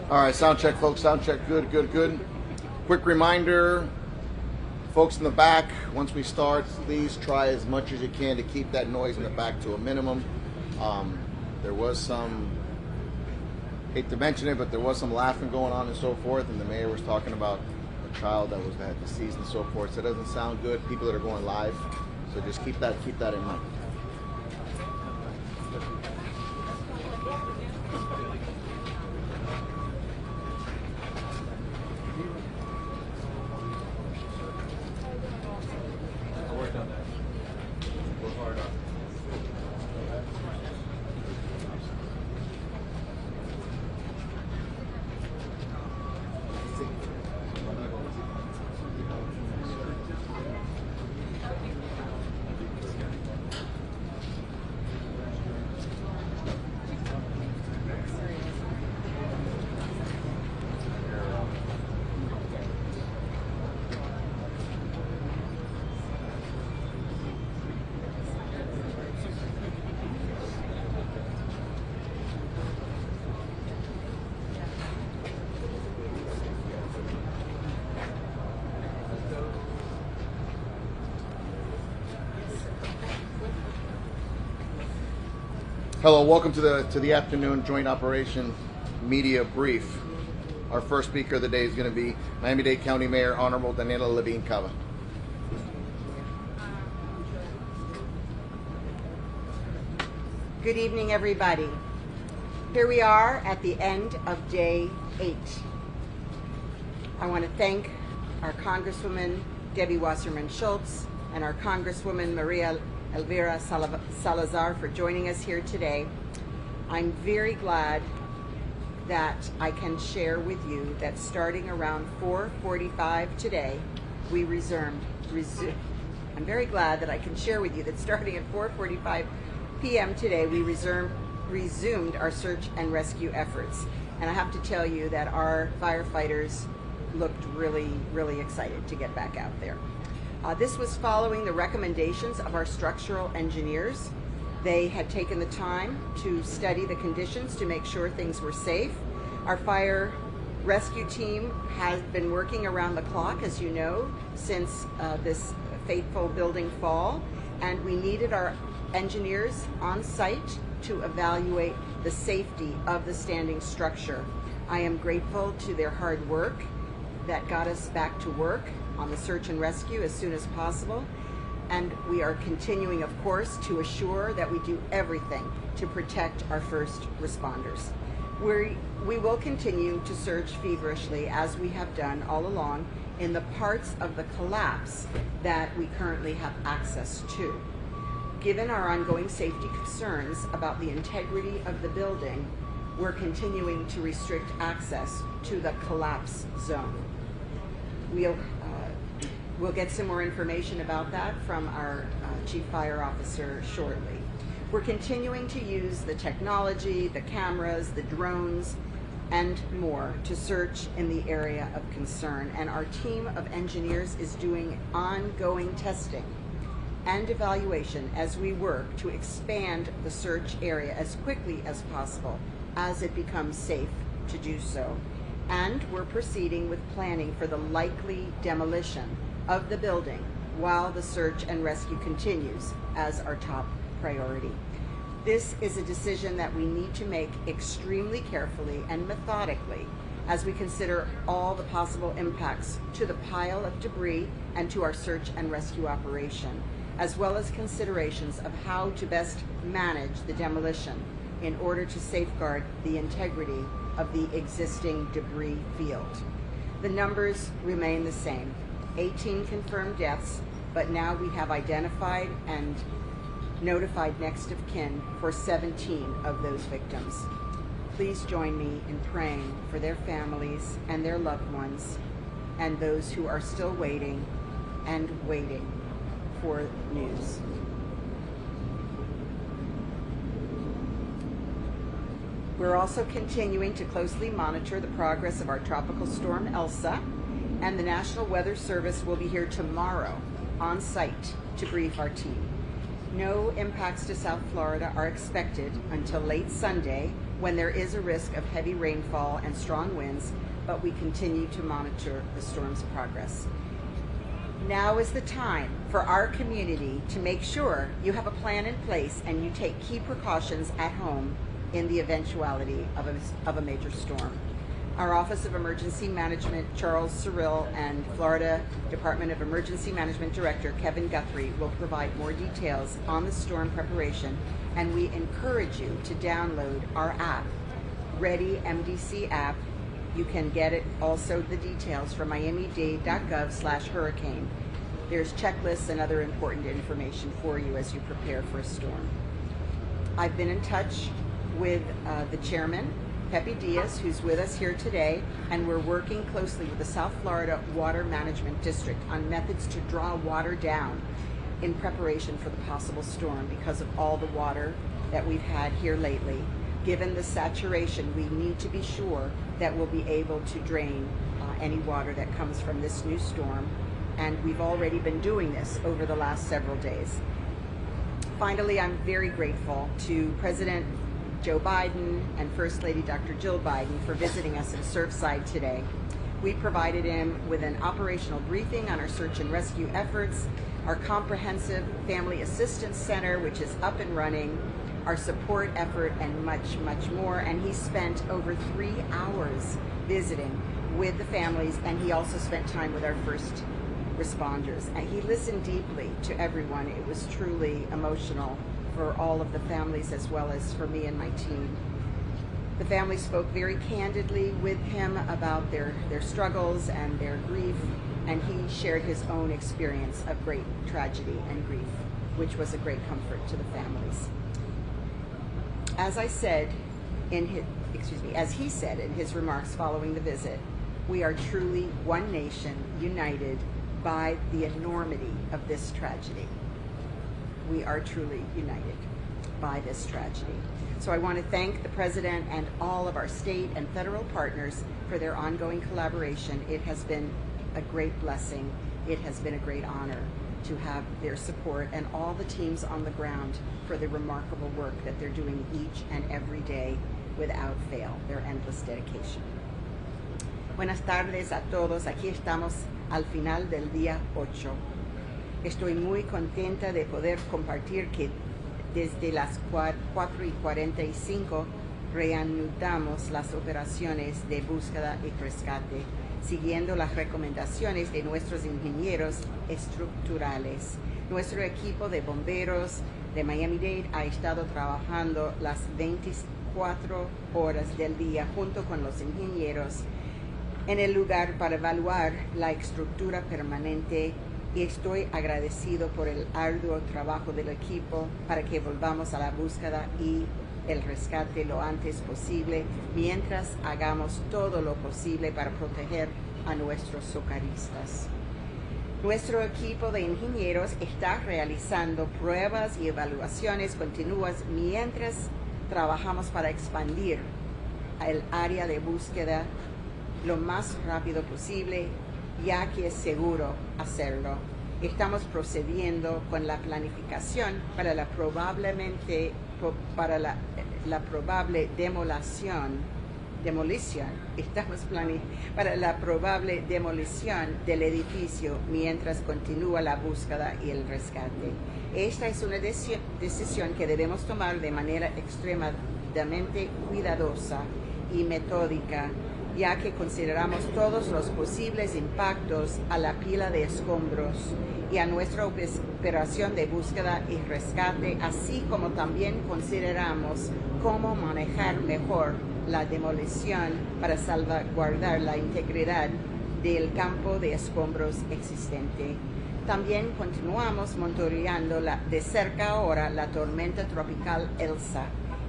All right, sound check, folks. Sound check. Good, good, good. Quick reminder, folks in the back, once we start, please try as much as you can to keep that noise in the back to a minimum. There was some, hate to mention it, but there was some laughing going on and so forth, and the mayor was talking about a child that had deceased and so forth. So it doesn't sound good. People that are going live, so just keep that in mind. Hello, welcome to the afternoon joint operation media brief. Our first speaker of the day is going to be Miami-Dade County Mayor Honorable Daniela Levine Cava. Good evening, everybody. Here we are at the end of day 8. I want to thank our Congresswoman Debbie Wasserman Schultz and our Congresswoman Maria Elvira Salazar for joining us here today. I'm very glad that I can share with you that starting around 4:45 today, I'm very glad that I can share with you that starting at 4:45 p.m. today, we resumed our search and rescue efforts. And I have to tell you that our firefighters looked really, really excited to get back out there. This was following the recommendations of our structural engineers. They had taken the time to study the conditions to make sure things were safe. Our fire rescue team has been working around the clock, as you know, since this fateful building fall, and we needed our engineers on site to evaluate the safety of the standing structure. I am grateful to their hard work that got us back to work on the search and rescue as soon as possible. And we are continuing, of course, to assure that we do everything to protect our first responders. We will continue to search feverishly, as we have done all along, in the parts of the collapse that we currently have access to. Given our ongoing safety concerns about the integrity of the building, we're continuing to restrict access to the collapse zone. We'll get some more information about that from our Chief Fire Officer shortly. We're continuing to use the technology, the cameras, the drones, and more to search in the area of concern. And our team of engineers is doing ongoing testing and evaluation as we work to expand the search area as quickly as possible as it becomes safe to do so. And we're proceeding with planning for the likely demolition of the building while the search and rescue continues as our top priority. This is a decision that we need to make extremely carefully and methodically as we consider all the possible impacts to the pile of debris and to our search and rescue operation, as well as considerations of how to best manage the demolition in order to safeguard the integrity of the existing debris field. The numbers remain the same, 18 confirmed deaths, but now we have identified and notified next of kin for 17 of those victims. Please join me in praying for their families and their loved ones and those who are still waiting and waiting for news. We're also continuing to closely monitor the progress of our tropical storm Elsa, and the National Weather Service will be here tomorrow on site to brief our team. No impacts to South Florida are expected until late Sunday, when there is a risk of heavy rainfall and strong winds, but we continue to monitor the storm's progress. Now is the time for our community to make sure you have a plan in place and you take key precautions at home in the eventuality of a major storm. Our Office of Emergency Management, Charles Swirl, and Florida Department of Emergency Management Director, Kevin Guthrie, will provide more details on the storm preparation, and we encourage you to download our app, Ready MDC app. You can get it, also the details from miamidade.gov/hurricane. There's checklists and other important information for you as you prepare for a storm. I've been in touch with the chairman, Pepe Diaz, who's with us here today, and we're working closely with the South Florida Water Management District on methods to draw water down in preparation for the possible storm because of all the water that we've had here lately. Given the saturation, we need to be sure that we'll be able to drain any water that comes from this new storm, and we've already been doing this over the last several days. Finally, I'm very grateful to President Joe Biden and First Lady Dr. Jill Biden for visiting us in Surfside today. We provided him with an operational briefing on our search and rescue efforts, our comprehensive family assistance center, which is up and running, our support effort, and much, much more. And he spent over 3 hours visiting with the families, and he also spent time with our first responders. And he listened deeply to everyone. It was truly emotional for all of the families as well as for me and my team. The families spoke very candidly with him about their struggles and their grief, and he shared his own experience of great tragedy and grief, which was a great comfort to the families. As I said in his, as he said in his remarks following the visit, we are truly one nation, united by the enormity of this tragedy. We are truly united by this tragedy. So I want to thank the President and all of our state and federal partners for their ongoing collaboration. It has been a great blessing. It has been a great honor to have their support, and all the teams on the ground for the remarkable work that they're doing each and every day without fail, their endless dedication. Buenas tardes a todos. Aquí estamos al final del día 8. Estoy muy contenta de poder compartir que desde las 4:45 reanudamos las operaciones de búsqueda y rescate, siguiendo las recomendaciones de nuestros ingenieros estructurales. Nuestro equipo de bomberos de Miami-Dade ha estado trabajando las 24 horas del día junto con los ingenieros en el lugar para evaluar la estructura permanente, y estoy agradecido por el arduo trabajo del equipo para que volvamos a la búsqueda y el rescate lo antes posible, mientras hagamos todo lo posible para proteger a nuestros socorristas. Nuestro equipo de ingenieros está realizando pruebas y evaluaciones continuas mientras trabajamos para expandir el área de búsqueda lo más rápido posible, ya que es seguro hacerlo. Estamos procediendo con la planificación para la probable demolición. Para la probable demolición del edificio mientras continúa la búsqueda y el rescate. Esta es una decisión que debemos tomar de manera extremadamente cuidadosa y metódica, ya que consideramos todos los posibles impactos a la pila de escombros y a nuestra operación de búsqueda y rescate, así como también consideramos cómo manejar mejor la demolición para salvaguardar la integridad del campo de escombros existente. También continuamos monitoreando de cerca ahora la tormenta tropical Elsa,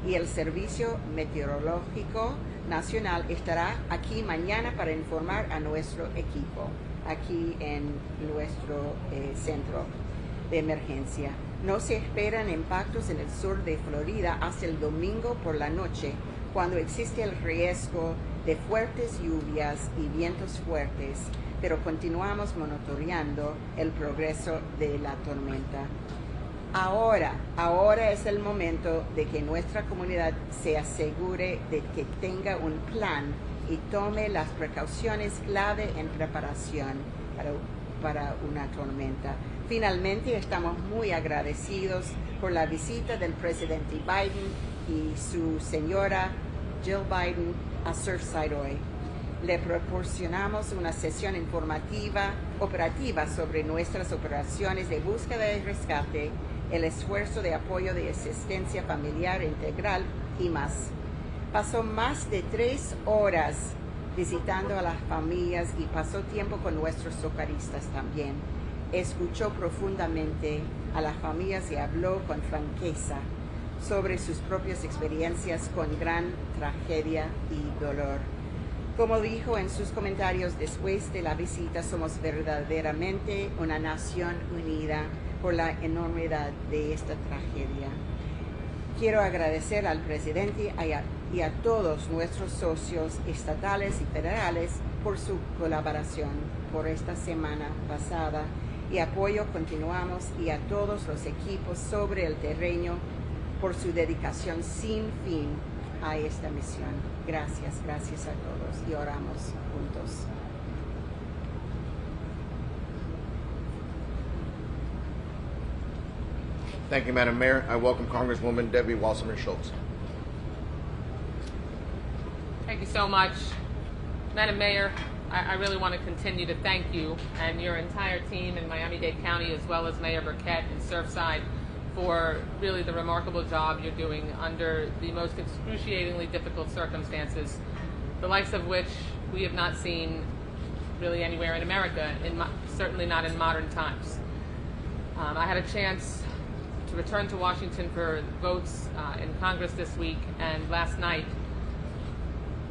y el Servicio Meteorológico Nacional estará aquí mañana para informar a nuestro equipo, aquí en nuestro centro de emergencia. No se esperan impactos en el sur de Florida hasta el domingo por la noche, cuando existe el riesgo de fuertes lluvias y vientos fuertes, pero continuamos monitoreando el progreso de la tormenta. Ahora es el momento de que nuestra comunidad se asegure de que tenga un plan y tome las precauciones clave en preparación para una tormenta. Finalmente, estamos muy agradecidos por la visita del presidente Biden y su señora Jill Biden a Surfside hoy. Le proporcionamos una sesión operativa sobre nuestras operaciones de búsqueda y rescate, el esfuerzo de apoyo de asistencia familiar integral y más. Pasó más de 3 horas visitando a las familias y pasó tiempo con nuestros socorristas también. Escuchó profundamente a las familias y habló con franqueza sobre sus propias experiencias con gran tragedia y dolor. Como dijo en sus comentarios después de la visita, somos verdaderamente una nación unida por la enormidad de esta tragedia. Quiero agradecer al presidente y a todos nuestros socios estatales y federales por su colaboración por esta semana pasada y apoyo continuamos, y a todos los equipos sobre el terreno por su dedicación sin fin a esta misión. Gracias a todos, y oramos juntos. Thank you, Madam Mayor. I welcome Congresswoman Debbie Wasserman Schultz. Thank you so much. Madam Mayor, I really want to continue to thank you and your entire team in Miami-Dade County, as well as Mayor Burkett in Surfside, for really the remarkable job you're doing under the most excruciatingly difficult circumstances, the likes of which we have not seen really anywhere in America, certainly not in modern times. I had a chance to return to Washington for votes in Congress this week, and last night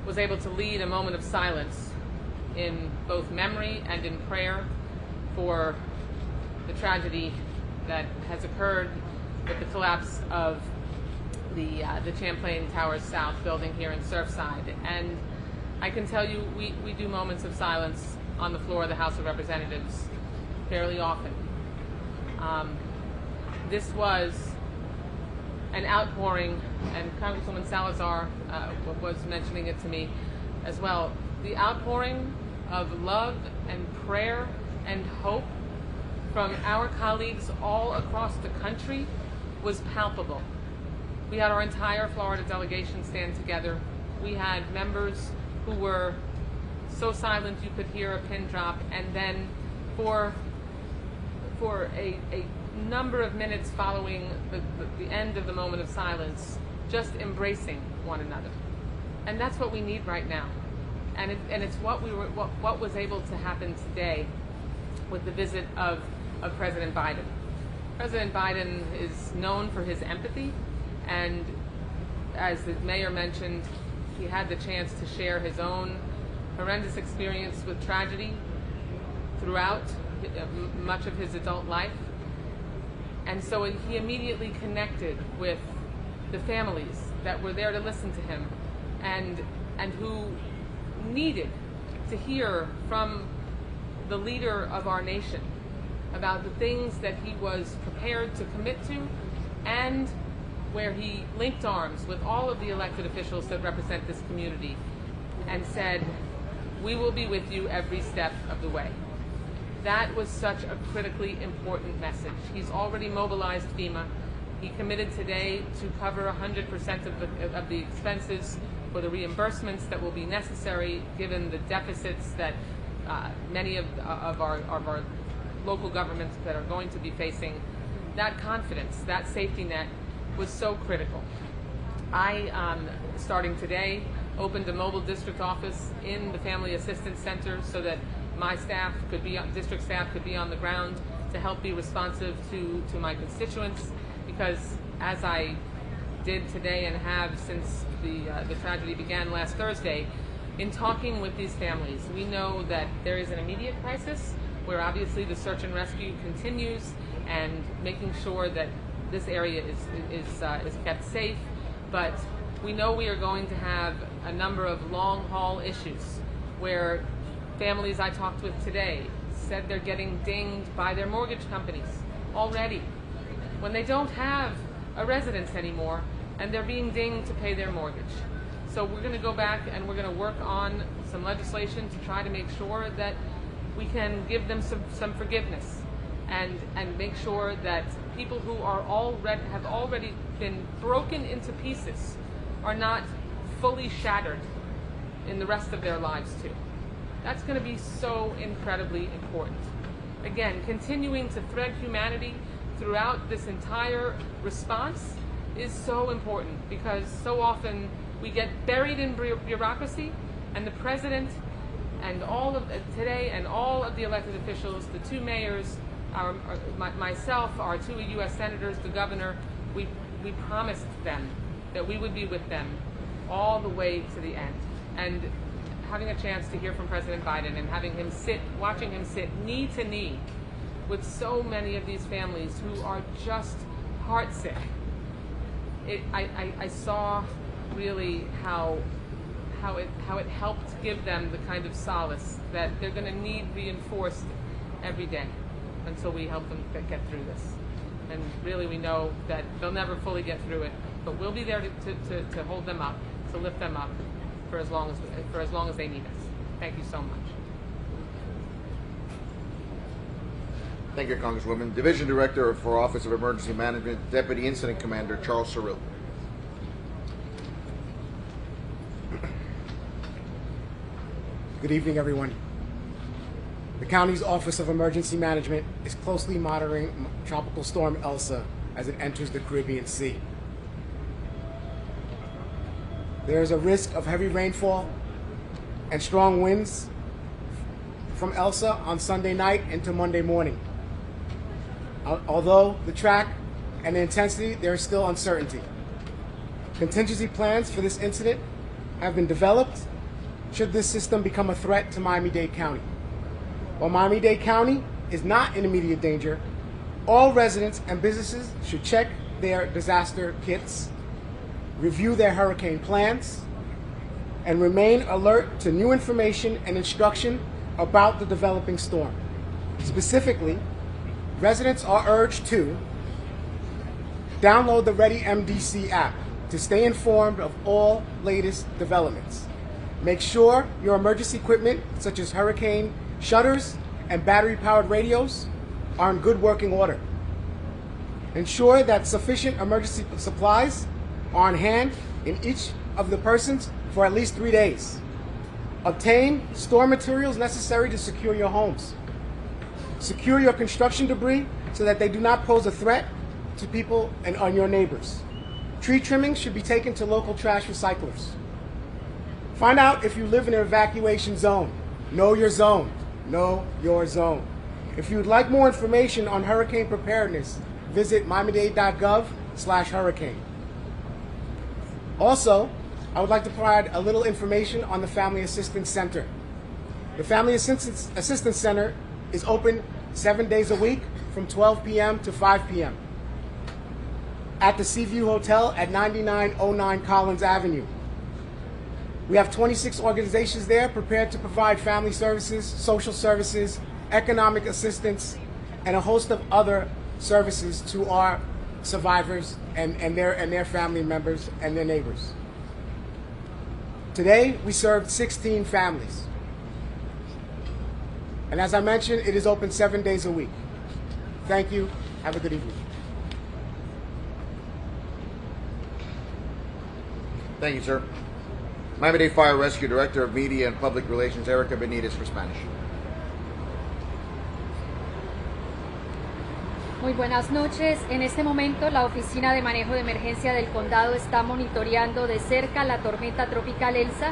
was able to lead a moment of silence in both memory and in prayer for the tragedy that has occurred with the collapse of the Champlain Towers South building here in Surfside. And I can tell you, we do moments of silence on the floor of the House of Representatives fairly often. This was an outpouring, and Congresswoman Salazar was mentioning it to me as well, the outpouring of love and prayer and hope from our colleagues all across the country was palpable. We had our entire Florida delegation stand together. We had members who were so silent you could hear a pin drop, and then for a number of minutes following the end of the moment of silence, just embracing one another. And that's what we need right now. And it's what was able to happen today with the visit of President Biden. President Biden is known for his empathy, and as the mayor mentioned, he had the chance to share his own horrendous experience with tragedy throughout much of his adult life. And so he immediately connected with the families that were there to listen to him and who needed to hear from the leader of our nation about the things that he was prepared to commit to, and where he linked arms with all of the elected officials that represent this community and said, "We will be with you every step of the way." That was such a critically important message. He's already mobilized FEMA. He committed today to cover 100% of the expenses for the reimbursements that will be necessary given the deficits that many of our local governments that are going to be facing. That confidence, that safety net was so critical. I, starting today, opened a mobile district office in the Family Assistance Center so that my staff could be, district staff could be on the ground to help be responsive to my constituents, because as I did today and have since the tragedy began last Thursday, in talking with these families, we know that there is an immediate crisis where obviously the search and rescue continues and making sure that this area is kept safe, but we know we are going to have a number of long haul issues where families I talked with today said they're getting dinged by their mortgage companies already when they don't have a residence anymore and they're being dinged to pay their mortgage. So we're going to go back and we're going to work on some legislation to try to make sure that we can give them some forgiveness and make sure that people who are have already been broken into pieces are not fully shattered in the rest of their lives too. That's going to be so incredibly important. Again, continuing to thread humanity throughout this entire response is so important, because so often we get buried in bureaucracy, and the president and all of today and all of the elected officials, the two mayors, myself, our two U.S. senators, the governor, we promised them that we would be with them all the way to the end. And having a chance to hear from President Biden and watching him sit knee to knee with so many of these families who are just heartsick, I saw really how it helped give them the kind of solace that they're going to need reinforced every day until we help them get through this. And really, we know that they'll never fully get through it, but we'll be there to hold them up, to lift them up for as long as they need us. Thank you so much. Thank you, Congresswoman. Division Director for Office of Emergency Management, Deputy Incident Commander Charles Swirl. Good evening, everyone. The county's Office of Emergency Management is closely monitoring Tropical Storm Elsa as it enters the Caribbean Sea. There is a risk of heavy rainfall and strong winds from Elsa on Sunday night into Monday morning. Although the track and the intensity, there is still uncertainty. Contingency plans for this incident have been developed should this system become a threat to Miami-Dade County. While Miami-Dade County is not in immediate danger, all residents and businesses should check their disaster kits, review their hurricane plans, and remain alert to new information and instruction about the developing storm. Specifically, residents are urged to download the Ready MDC app to stay informed of all latest developments. Make sure your emergency equipment, such as hurricane shutters and battery-powered radios, are in good working order. Ensure that sufficient emergency supplies are on hand in each of the persons for at least 3 days. Obtain store materials necessary to secure your homes. Secure your construction debris so that they do not pose a threat to people and on your neighbors. Tree trimmings should be taken to local trash recyclers. Find out if you live in an evacuation zone. Know your zone. Know your zone. If you would like more information on hurricane preparedness, visit miamidade.gov/hurricane. Also, I would like to provide a little information on the Family Assistance Center. The Family Assistance Center is open 7 days a week from 12 p.m. to 5 p.m. at the Seaview Hotel at 9909 Collins Avenue. We have 26 organizations there prepared to provide family services, social services, economic assistance, and a host of other services to our survivors and their family members and their neighbors. Today, we served 16 families. And as I mentioned, it is open 7 days a week. Thank you. Have a good evening. Thank you, sir. Miami-Dade Fire Rescue Director of Media and Public Relations, Erica Benitez, for Spanish. Muy buenas noches. En este momento, la Oficina de Manejo de Emergencia del Condado está monitoreando de cerca la tormenta tropical Elsa,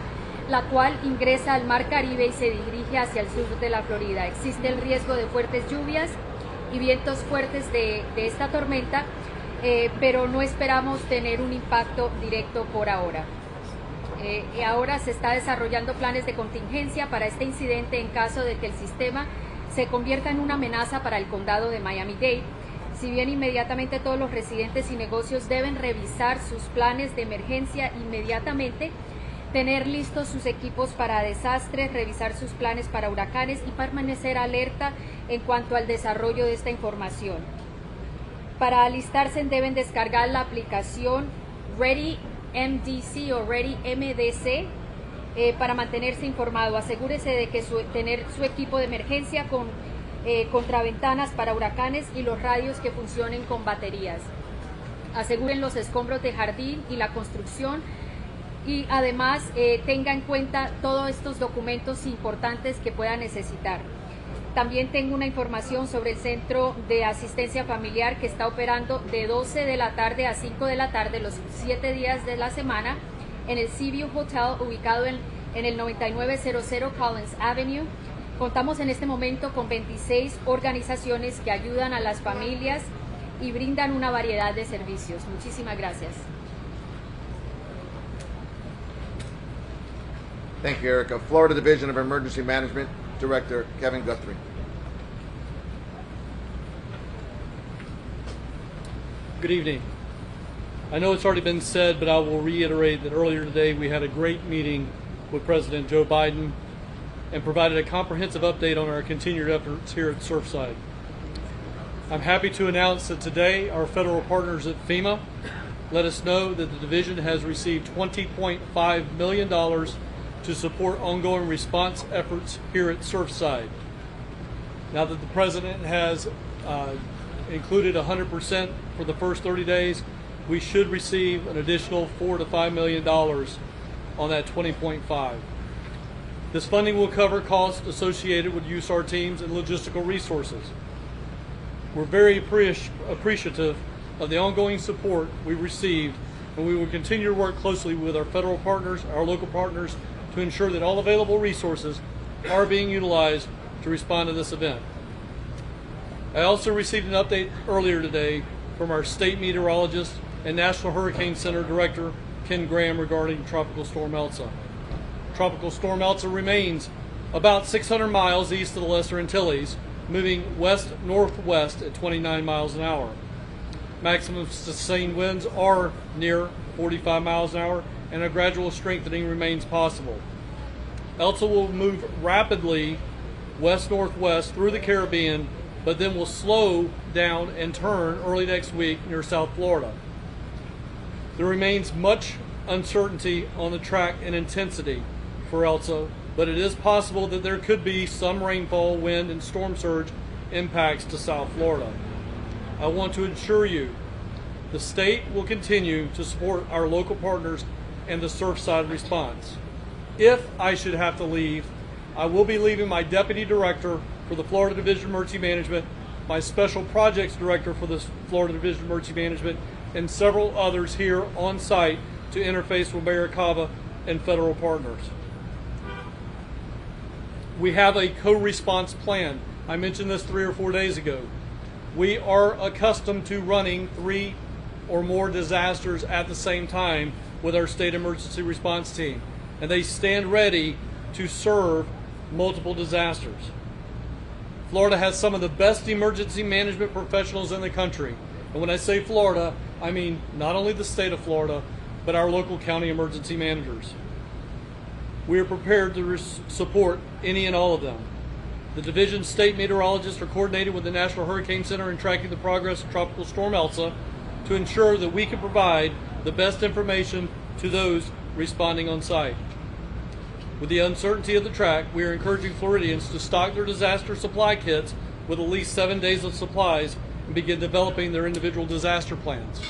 la cual ingresa al Mar Caribe y se dirige hacia el sur de la Florida. Existe el riesgo de fuertes lluvias y vientos fuertes de esta tormenta, pero no esperamos tener un impacto directo por ahora. Y ahora se está desarrollando planes de contingencia para este incidente en caso de que el sistema se convierta en una amenaza para el condado de Miami-Dade. Si bien inmediatamente todos los residentes y negocios deben revisar sus planes de emergencia inmediatamente, tener listos sus equipos para desastres, revisar sus planes para huracanes y permanecer alerta en cuanto al desarrollo de esta información. Para alistarse deben descargar la aplicación Ready MDC o Ready MDC para mantenerse informado. Asegúrese de que tener su equipo de emergencia con contraventanas para huracanes y los radios que funcionen con baterías. Aseguren los escombros de jardín y la construcción y además tenga en cuenta todos estos documentos importantes que pueda necesitar. También tengo una información sobre el Centro de Asistencia Familiar que está operando de 12 de la tarde a 5 de la tarde los 7 días de la semana en el Seaview Hotel ubicado en el 9900 Collins Avenue. Contamos en este momento con 26 organizaciones que ayudan a las familias y brindan una variedad de servicios. Muchísimas gracias. Thank you, Erica. Florida Division of Emergency Management Director Kevin Guthrie. Good evening. I know it's already been said, but I will reiterate that earlier today we had a great meeting with President Joe Biden and provided a comprehensive update on our continued efforts here at Surfside. I'm happy to announce that today our federal partners at FEMA let us know that the division has received $20.5 million to support ongoing response efforts here at Surfside. Now that the President has included 100% for the first 30 days, we should receive an additional $4 to $5 million on that 20.5. This funding will cover costs associated with USAR teams and logistical resources. We're very appreciative of the ongoing support we received, and we will continue to work closely with our federal partners, our local partners, to ensure that all available resources are being utilized to respond to this event. I also received an update earlier today from our state meteorologist and National Hurricane Center Director, Ken Graham, regarding Tropical Storm Elsa. Tropical Storm Elsa remains about 600 miles east of the Lesser Antilles, moving west-northwest at 29 miles an hour. Maximum sustained winds are near 45 miles an hour, and a gradual strengthening remains possible. Elsa will move rapidly west-northwest through the Caribbean, but then will slow down and turn early next week near South Florida. There remains much uncertainty on the track and intensity for Elsa, but it is possible that there could be some rainfall, wind, and storm surge impacts to South Florida. I want to assure you the state will continue to support our local partners and the Surfside response. If I should have to leave, I will be leaving my Deputy Director for the Florida Division of Emergency Management, my Special Projects Director for the Florida Division of Emergency Management, and several others here on site to interface with Mayor Cava and federal partners. We have a co-response plan. I mentioned this 3 or 4 days ago. We are accustomed to running 3 or more disasters at the same time with our state emergency response team, and they stand ready to serve multiple disasters. Florida has some of the best emergency management professionals in the country. And when I say Florida, I mean not only the state of Florida, but our local county emergency managers. We are prepared to support any and all of them. The division's state meteorologists are coordinating with the National Hurricane Center and tracking the progress of Tropical Storm Elsa to ensure that we can provide the best information to those responding on site. With the uncertainty of the track, we are encouraging Floridians to stock their disaster supply kits with at least 7 days of supplies and begin developing their individual disaster plans.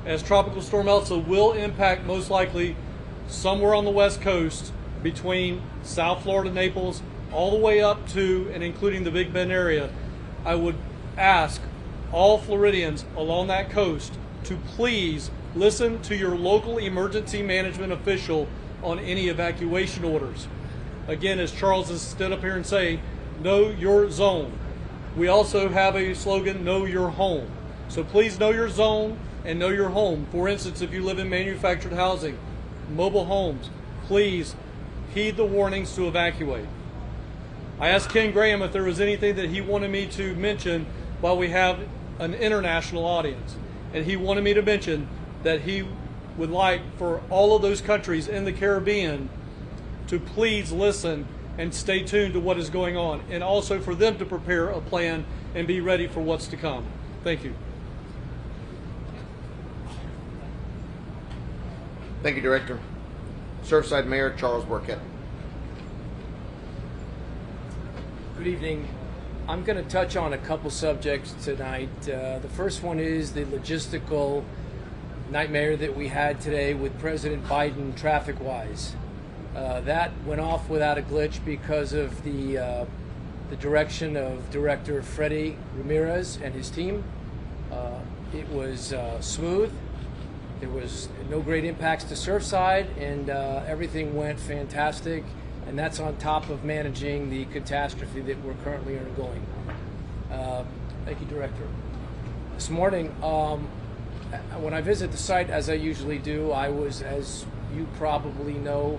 As Tropical Storm Elsa will impact most likely somewhere on the west coast between South Florida, Naples, all the way up to and including the Big Bend area, I would ask all Floridians along that coast to please listen to your local emergency management official on any evacuation orders. Again, as Charles has stood up here and say, know your zone. We also have a slogan, know your home. So please know your zone and know your home. For instance, if you live in manufactured housing, mobile homes, please heed the warnings to evacuate. I asked Ken Graham if there was anything that he wanted me to mention while we have an international audience. And he wanted me to mention that he would like for all of those countries in the Caribbean to please listen and stay tuned to what is going on, and also for them to prepare a plan and be ready for what's to come. Thank you. Thank you, Director. Surfside Mayor Charles Burkett. Good evening. I'm going to touch on a couple subjects tonight. The first one is the logistical nightmare that we had today with President Biden traffic-wise. That went off without a glitch because of the direction of Director Freddie Ramirez and his team. It was smooth. There was no great impacts to Surfside, and everything went fantastic. And that's on top of managing the catastrophe that we're currently undergoing. Thank you, Director. This morning, when I visit the site, as I usually do, I was, as you probably know,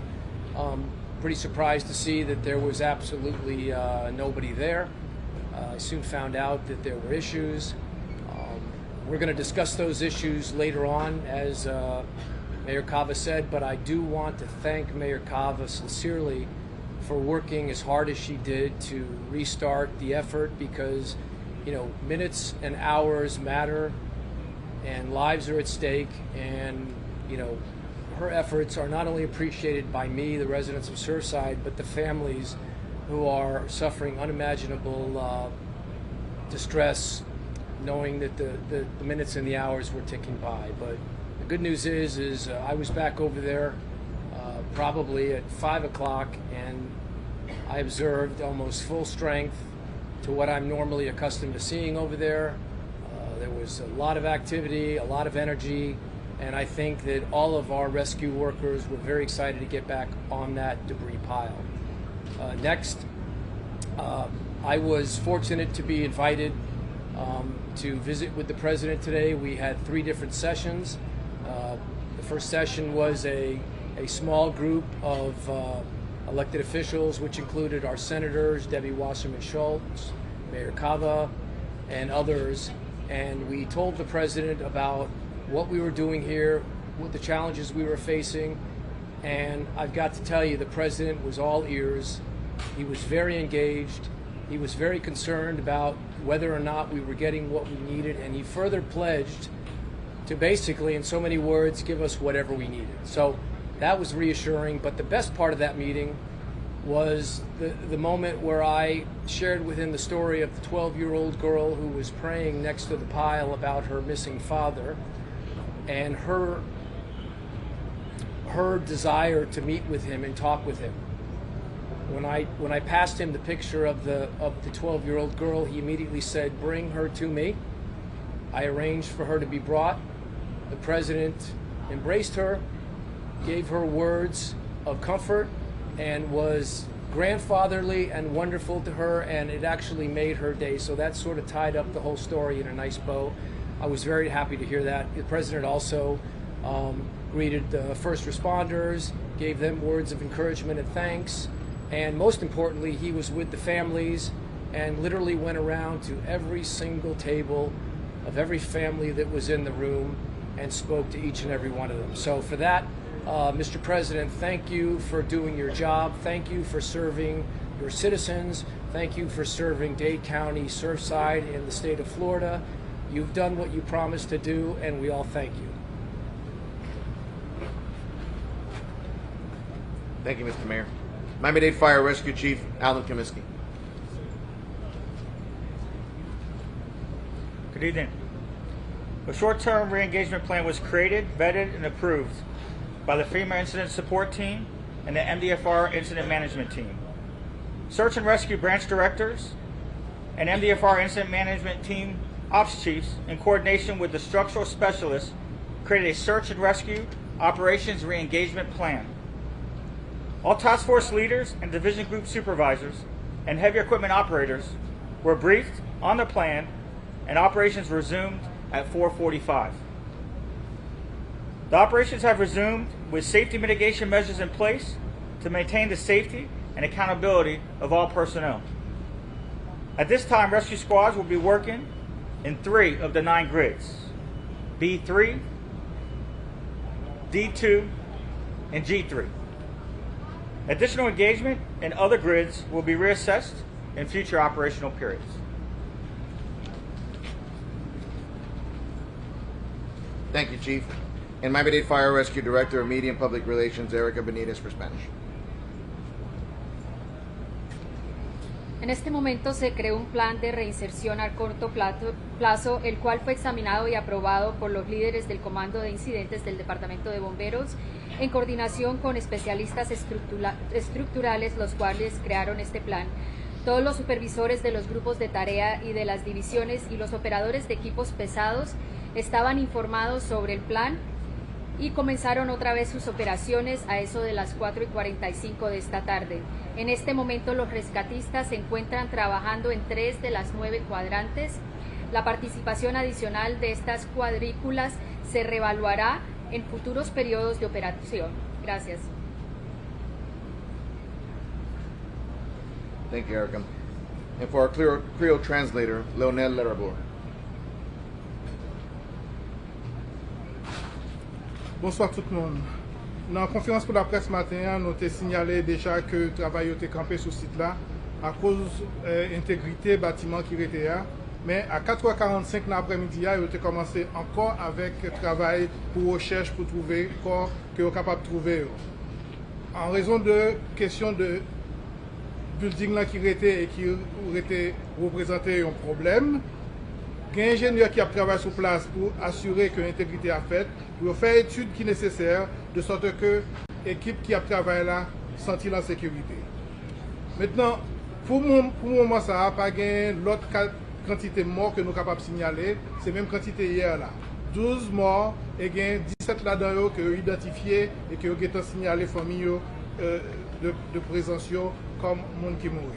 pretty surprised to see that there was absolutely nobody there. I soon found out that there were issues. We're going to discuss those issues later on, as Mayor Cava said, but I do want to thank Mayor Cava sincerely for working as hard as she did to restart the effort, because, you know, minutes and hours matter and lives are at stake, and, you know, her efforts are not only appreciated by me, the residents of Surfside, but the families who are suffering unimaginable distress, knowing that the minutes and the hours were ticking by. But the good news is I was back over there probably at 5 o'clock, and I observed almost full strength to what I'm normally accustomed to seeing over there. There was a lot of activity, a lot of energy, and I think that all of our rescue workers were very excited to get back on that debris pile. Next, I was fortunate to be invited to visit with the President today. We had 3 different sessions. The first session was a small group of elected officials, which included our senators, Debbie Wasserman Schultz, Mayor Cava, and others. And we told the President about what we were doing here, what the challenges we were facing. And I've got to tell you, the President was all ears. He was very engaged. He was very concerned about whether or not we were getting what we needed, and he further pledged to basically, in so many words, give us whatever we needed. So that was reassuring, but the best part of that meeting was the moment where I shared with him the story of the 12-year-old girl who was praying next to the pile about her missing father, and her desire to meet with him and talk with him. When I passed him the picture of the 12-year-old girl, he immediately said, "Bring her to me." I arranged for her to be brought. The President embraced her, gave her words of comfort, and was grandfatherly and wonderful to her, and it actually made her day. So that sort of tied up the whole story in a nice bow. I was very happy to hear that. The President also greeted the first responders, gave them words of encouragement and thanks, and most importantly, he was with the families and literally went around to every single table of every family that was in the room and spoke to each and every one of them. So for that, Mr. President, thank you for doing your job. Thank you for serving your citizens, Thank you for serving Dade County, Surfside, and the state of Florida. You've done what you promised to do, and we all thank you. Thank you, Mr. Mayor. Miami-Dade Fire Rescue Chief Alan Comiskey. Good evening. A short-term re-engagement plan was created, vetted, and approved by the FEMA Incident Support Team and the MDFR Incident Management Team. Search and Rescue Branch Directors and MDFR Incident Management Team Ops Chiefs, in coordination with the structural specialists, created a search and rescue operations re-engagement plan. All task force leaders and division group supervisors and heavy equipment operators were briefed on the plan, and operations resumed at 4:45. The operations have resumed with safety mitigation measures in place to maintain the safety and accountability of all personnel. At this time, rescue squads will be working in 3 of the 9 grids: B3, D2, and G3. Additional engagement in other grids will be reassessed in future operational periods. Thank you, Chief. And Miami-Dade Fire Rescue Director of Media and Public Relations, Erica Benitez, for Spanish. En este momento se creó un plan de reinserción a corto plazo, el cual fue examinado y aprobado por los líderes del Comando de Incidentes del Departamento de Bomberos, en coordinación con especialistas estructurales, los cuales crearon este plan. Todos los supervisores de los grupos de tarea y de las divisiones y los operadores de equipos pesados estaban informados sobre el plan y comenzaron otra vez sus operaciones a eso de las 4:45 de esta tarde. En este momento los rescatistas se encuentran trabajando en 3 de las 9 cuadrantes. La participación adicional de estas cuadrículas se reevaluará en futuros periodos de operación. Gracias. Thank you, Erica. And for our Creole translator, Leonel Lerabor. Bonsoir tout le monde. Dans la conférence pour la presse matin, nous avons signalé déjà que le travail a été campé sur ce site-là à cause de l'intégrité du bâtiment qui était là. Mais à 4h45 dans l'après-midi, il a commencé encore avec le travail pour recherche pour trouver le corps que est capable de trouver. En raison de questions de building là qui était et qui aurait représenté un problème, il y a un ingénieur qui a travaillé sur place pour assurer que l'intégrité a fait, pour faire l'étude qui est nécessaire, de sorte que l'équipe qui a travaillé là sentit en sécurité. Maintenant, pour le moment, ça n'a pas gagné l'autre quantité de morts que nous sommes capables de signaler, c'est même quantité hier là. 12 morts et 17 là-dedans qui ont identifié et qui ont signalé aux familles de présence comme monde qui mourit.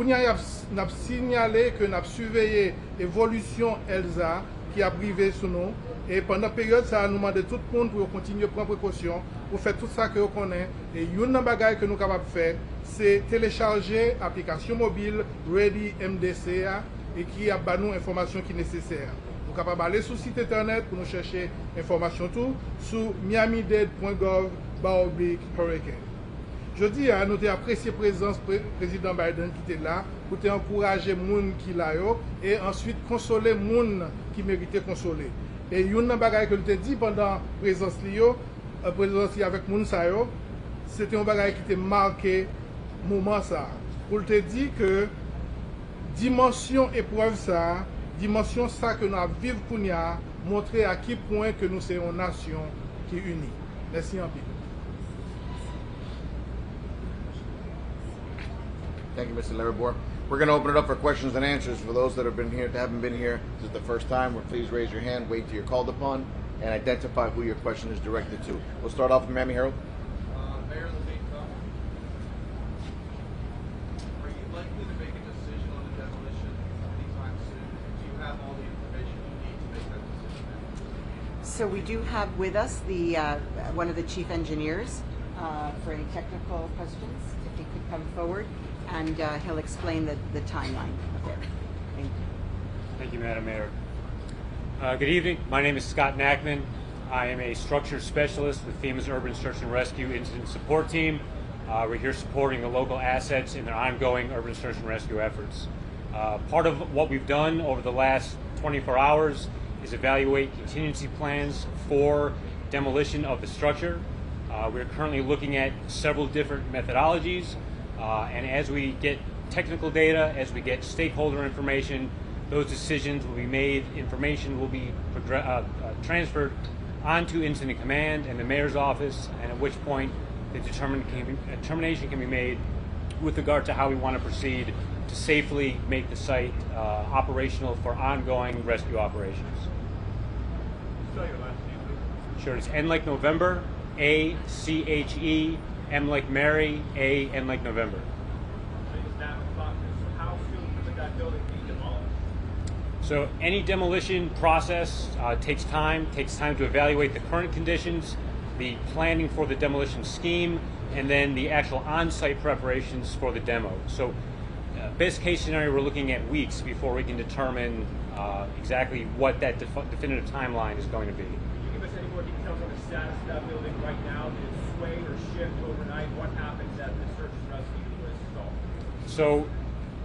Nous avons signalé que nous avons surveillé l'évolution ELSA qui a privé sur nous. Et pendant la période, ça a nous demandé tout le monde pour continuer à prendre précaution, pour faire tout ça que nous connaissons. Et une des choses que nous sommes capables de faire, c'est télécharger l'application mobile Ready MDCA et qui a nous information qui est nécessaire. Nous sommes capables d'aller sur le site internet pour nous chercher l'information tout sur miamidade.gov/hurricane. Je dis, nous avons apprécié la présence du président Biden qui était là, pour encourager les gens qui sont là et ensuite consoler les gens qui méritent consoler. Et une chose que je dit pendant la présence avec les gens, c'était un bagage qui était marqué moment ça. Pour te dire que dimension épreuve ça, dimension ça que nous vivons pour nous, montrer à quel point que nous sommes une nation qui est unie. Merci en pile. Thank you, Mr. Lerabor. We're going to open it up for questions and answers. For those that have been here, that haven't been here, this is the first time, please raise your hand, wait till you're called upon, and identify who your question is directed to. We'll start off with Miami Herald. Mayor Levine, are you likely to make a decision on the demolition anytime soon? Do you have all the information you need to make that decision? So we do have with us the one of the chief engineers for any technical questions, if he could come forward, and he'll explain the timeline of it. Thank you. Thank you, Madam Mayor. Good evening. My name is Scott Nackman. I am a structure specialist with FEMA's Urban Search and Rescue Incident Support Team. We're here supporting the local assets in their ongoing urban search and rescue efforts. Part of what we've done over the last 24 hours is evaluate contingency plans for demolition of the structure. We're currently looking at several different methodologies, and as we get technical data, as we get stakeholder information, those decisions will be made, information will be transferred onto incident command and the mayor's office, and at which point the determination can be made with regard to how we want to proceed to safely make the site operational for ongoing rescue operations. Spell your last name, please. Sure, it's N like November, A-C-H-E, M like Mary, A, N like November. How soon could that building be demolished? So any demolition process takes time to evaluate the current conditions, the planning for the demolition scheme, and then the actual on-site preparations for the demo. So best case scenario, we're looking at weeks before we can determine exactly what that definitive timeline is going to be. Can you give us any more details on the status of that building right now? Did it sway or shift overnight? What happens as the search and rescue was stalled? So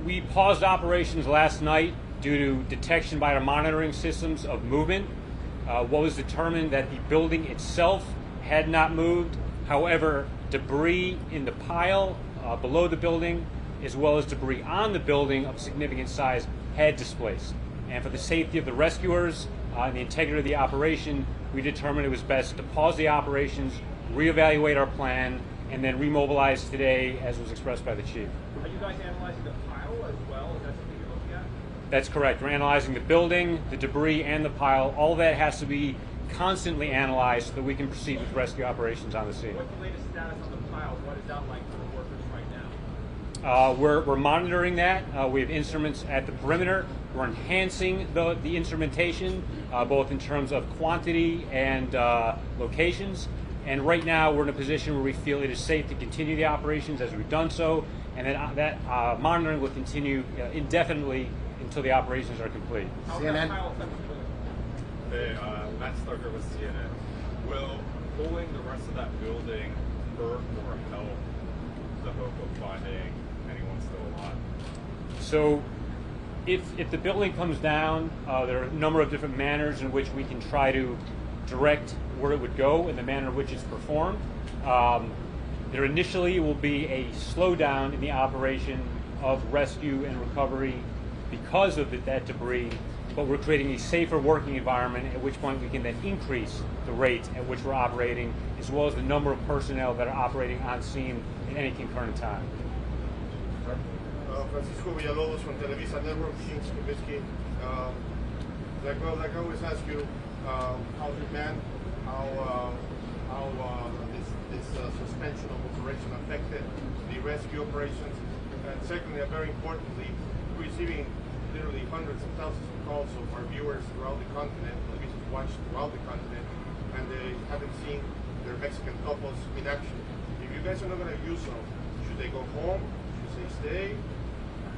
we paused operations last night due to detection by our monitoring systems of movement. What was determined that the building itself had not moved. However, debris in the pile below the building, as well as debris on the building of significant size, had displaced. And for the safety of the rescuers and the integrity of the operation, we determined it was best to pause the operations, reevaluate our plan, and then remobilize today, as was expressed by the chief. Are you guys analyzing the pile as well? Is that something you're looking at? That's correct. We're analyzing the building, the debris, and the pile. All that has to be constantly analyzed so that we can proceed with rescue operations on the scene. What's the latest status on the pile? What is that like for the workers right now? We're monitoring that. We have instruments at the perimeter. We're enhancing the instrumentation, both in terms of quantity and locations. And right now we're in a position where we feel it is safe to continue the operations as we've done so, and that monitoring will continue indefinitely until the operations are complete. CNN. Hey, Matt Stucker with CNN. Will pulling the rest of that building hurt or help the hope of finding anyone still alive? So if the building comes down, there are a number of different manners in which we can try to direct where it would go and the manner in which it's performed. There initially will be a slowdown in the operation of rescue and recovery because of that debris, but we're creating a safer working environment, at which point we can then increase the rate at which we're operating, as well as the number of personnel that are operating on scene at any concurrent time. Francisco Villalobos from Televisa Network, Kings Kubitsky. Like I always ask you, how's your plan? How this suspension of operation affected the rescue operations? And secondly, and very importantly, we're receiving literally hundreds of thousands of calls of our viewers throughout the continent, television watched throughout the continent, and they haven't seen their Mexican couples in action. If you guys are not going to use them, should they go home? Should they stay?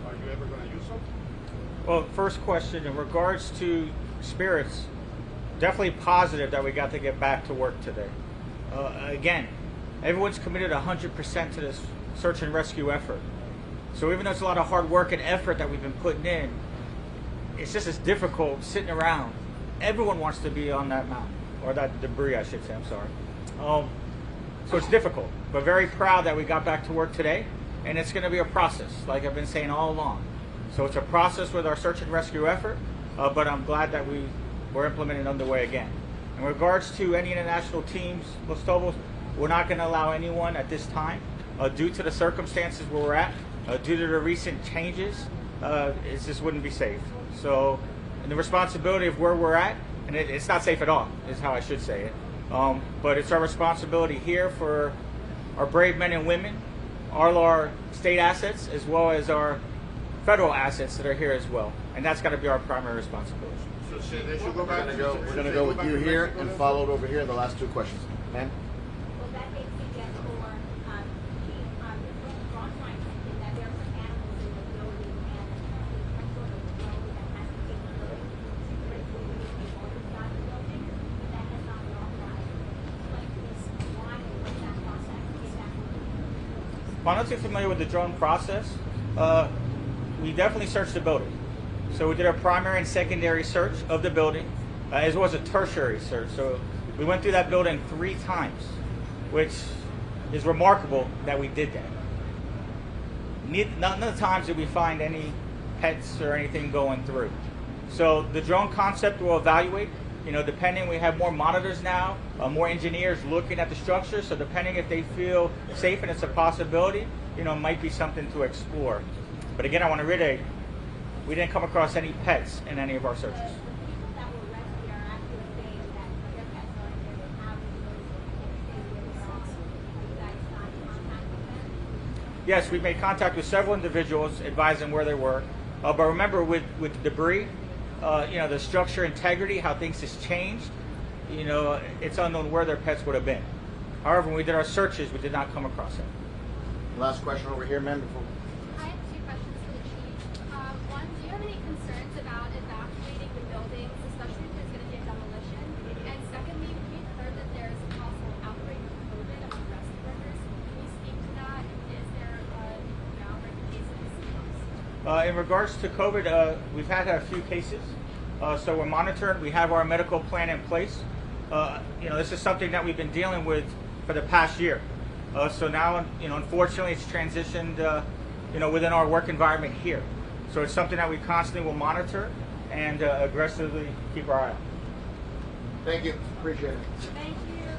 Are you ever going to use them? Well, first question, in regards to spirits, definitely positive that we got to get back to work today. Again, everyone's committed 100% to this search and rescue effort. So even though it's a lot of hard work and effort that we've been putting in, it's just as difficult sitting around. Everyone wants to be on that mountain, or that debris, I should say, I'm sorry. So it's difficult, but very proud that we got back to work today, and it's gonna be a process, like I've been saying all along. So it's a process with our search and rescue effort, but I'm glad that we're implementing underway again. In regards to any international teams, Los Tobos, we're not gonna allow anyone at this time, due to the circumstances where we're at, due to the recent changes, it just wouldn't be safe. So, and the responsibility of where we're at, and it's not safe at all, is how I should say it. But it's our responsibility here for our brave men and women, all our state assets, as well as our federal assets that are here as well. And that's got to be our primary responsibility. So they should go back. We're going to go with you here and followed over here. The last two questions. Ma'am? Well, that makes me guess for cross line something that there are some animals in the building and some sort of road that has the capability to break through the water inside the building, but that has not been authorized. Explain to us why and what that process is that. Well, I'm not too familiar with the drone process. We definitely searched the building. So we did our primary and secondary search of the building, as well as a tertiary search. So we went through that building 3 times, which is remarkable that we did that. None of the times did we find any pets or anything going through. So the drone concept will evaluate, depending, we have more monitors now, more engineers looking at the structure, so depending if they feel safe and it's a possibility, it might be something to explore. But again, I want to reiterate, we didn't come across any pets in any of our searches. People that were rescued are actually saying that their pets are in there, they have you guys got in contact with them? Yes, we made contact with several individuals advising where they were. But remember, with debris, the structure integrity, how things has changed, it's unknown where their pets would have been. However, when we did our searches, we did not come across it. Last question over here, ma'am. I have 2 questions for the chief. One, do you have any concerns about evacuating the buildings, especially if there's going to be a demolition? And secondly, we've heard that there's a possible outbreak of COVID among rest workers. Can you speak to that? Is there an outbreak of cases? In regards to COVID, we've had a few cases. So we're monitoring. We have our medical plan in place. This is something that we've been dealing with for the past year. So now, unfortunately, it's transitioned, within our work environment here. So it's something that we constantly will monitor and aggressively keep our eye on. Thank you. Appreciate it. Thank you.